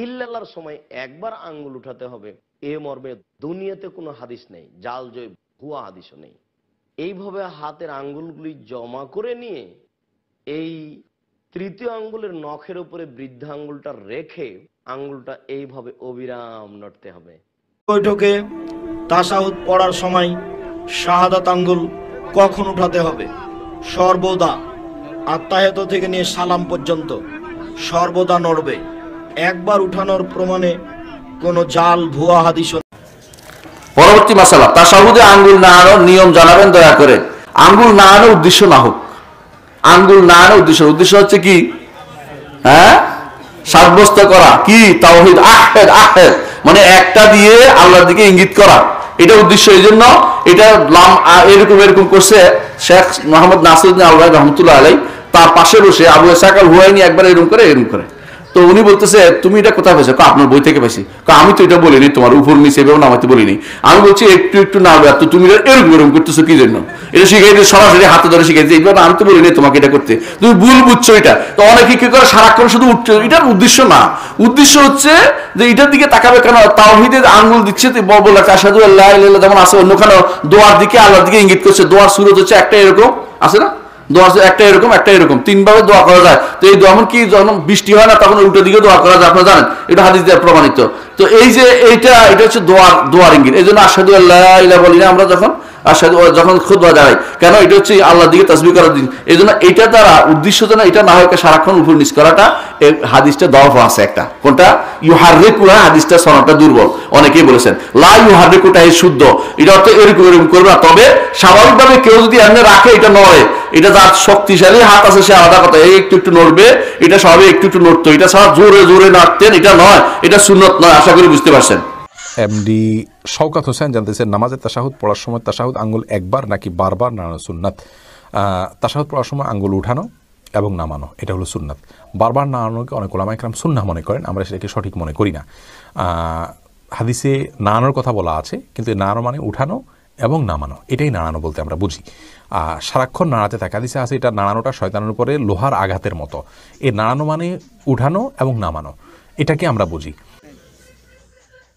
ইল্লাল্লাহর সময় একবার আঙ্গুল উঠাতে হবে, এ মর্মে দুনিয়াতে কোনো হাদিস নেই, জাল জয় ভুয়া হাদিসও নেই। এইভাবে হাতের আঙ্গুলগুলি জমা করে নিয়ে এই তৃতীয় আঙ্গুলের নখের উপরে বৃদ্ধা আঙ্গুলটা রেখে আঙ্গুলটা এইভাবে অবিরাম নড়তে হবে। বৈঠকে তাশাহুদ পড়ার সময় শাহাদাত আঙ্গুল কখন উঠাতে হবে? সর্বদা। আত্তাহিয়াত থেকে নিয়ে সালাম পর্যন্ত সর্বদা নড়বে। একবার উঠানোর প্রমাণে কোনো জাল ভুয়া হাদিস। পরবর্তী মাসালা, তাশাহুদে আঙ্গুল নাড়ানোর নিয়ম জানাবেন দয়া করে। আঙ্গুল নাড়ানোর উদ্দেশ্য না হোক, আঙ্গুল নাড়ানোর উদ্দেশ্য হচ্ছে কি? সাব্যস্ত করা কি? তাওহীদ, আহেদ আহেদ, মানে একটা দিয়ে আল্লাহর দিকে ইঙ্গিত করা, এটা উদ্দেশ্য। এই জন্য এটা এরকম এরকম করছে শেখ মোহাম্মদ নাসিরউদ্দিন আলবানী রহমতুল্লাহ আলাইহি, তার পাশে বসে আবু ইসহাক আল হুয়াইনি একবার এরকম করে। তো উনি বলতেছে, তুমি এটা কোথায় পেয়েছো? আপনার বই থেকে পেয়েছি। আমি তো এটা বলিনি, তোমার উপর নিচে এভাবে নামাতে বলিনি। আমি বলছি একটু একটু নামবে, তো তুমি এরকম করতেছো কি জন্য? এটা শিখাইতে সরাসরি হাতে ধরে শিখাইছে, এইভাবে আমি তো বলিনি তোমাকে এটা করতে, তুমি ভুল বুঝছো। এটা তো অনেকে কি করে সারাক্ষণ শুধু উঠছে, এটার উদ্দেশ্য না। উদ্দেশ্য হচ্ছে যে এটার দিকে তাকাবে কেন? তাওহীদের আঙ্গুল দিচ্ছে, বলে আশহাদু আল্লা ইলাহা ইল্লাল্লাহ, যেমন আছে অন্যখানে দোয়ার দিকে আল্লাহর দিকে ইঙ্গিত করছে। দোয়ার সূরত হচ্ছে একটা এরকম আছে না, দোয়া একটা এরকম একটা এরকম, তিনভাবে দোয়া করা যায়। তো এই যখন কি যখন বৃষ্টি হয় না তখন উল্টো দিকে দোয়া করা যায়, আপনারা জানেন, এটা হাদিস দিয়ে প্রমাণিত। তো এই যে এটা হচ্ছে দোয়ার ইঙ্গিত। এই জন্য আশহাদু আল্লা ইলাহা বলি না আমরা যখন খুতবা দাঁড়াই, কেন? এটা হচ্ছে আল্লাহর দিকে তাসবিহ করার দিন। এই জন্য এটা দ্বারা উদ্দেশ্য যেন এটা না হয় সারাক্ষণ উপর নিচ করাটা। এই হাদিসটা দওয়াফ আছে একটা, কোনটা? ইউহাররিকুহা, হাদিসটা সনদটা দুর্বল, অনেকেই বলেছেন। লা ইউহাররিকুটা এই শুদ্ধ, এটা অর্থ এরকম করবে না। তবে স্বাভাবিকভাবে কেউ যদি এমনি রাখে, এটা নড়ে, এটা যার শক্তিশালী হাত আছে সে আলাদা কথা, এই একটু একটু নড়বে, এটা স্বাভাবিক একটু একটু নড়তো। এটা ছাড়া জোরে জোরে নাড়তেন, এটা নয়, এটা সুন্নত নয়। আশা করি বুঝতে পারছেন। এমডি শওকত হোসেন জানতেছেন, নামাজের তাশাহুদ পড়ার সময় তাশাহুদ আঙ্গুল একবার নাকি বারবার নাড়ানো সুন্নাত? তাশাহুদ পড়ার সময় আঙ্গুল উঠানো এবং নামানো, এটা হলো সুন্নাত। বারবার নাড়ানোকে অনেক ওলামা ইকরাম সুন্নাহ মনে করেন, আমরা সেটাকে সঠিক মনে করি না। হাদিসে নাড়ানোর কথা বলা আছে, কিন্তু নাড়ানো মানে উঠানো এবং নামানো, এটাই নাড়ানো বলতে আমরা বুঝি। সারাক্ষণ নাড়াতে থাকে, হাদিসে আছে এটা নাড়ানোটা শয়তানের উপরে লোহার আঘাতের মতো। এই নাড়ানো মানে উঠানো এবং নামানো, এটাকে আমরা বুঝি।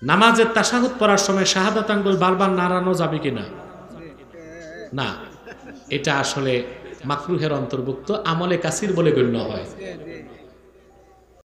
নামাজের তাশাহুদ পড়ার সময় শাহাদাত আঙ্গুল বারবার নাড়ানো যাবে কিনা? না, এটা আসলে মাকরুহের অন্তর্ভুক্ত, আমলে কাসির বলে গণ্য হয়।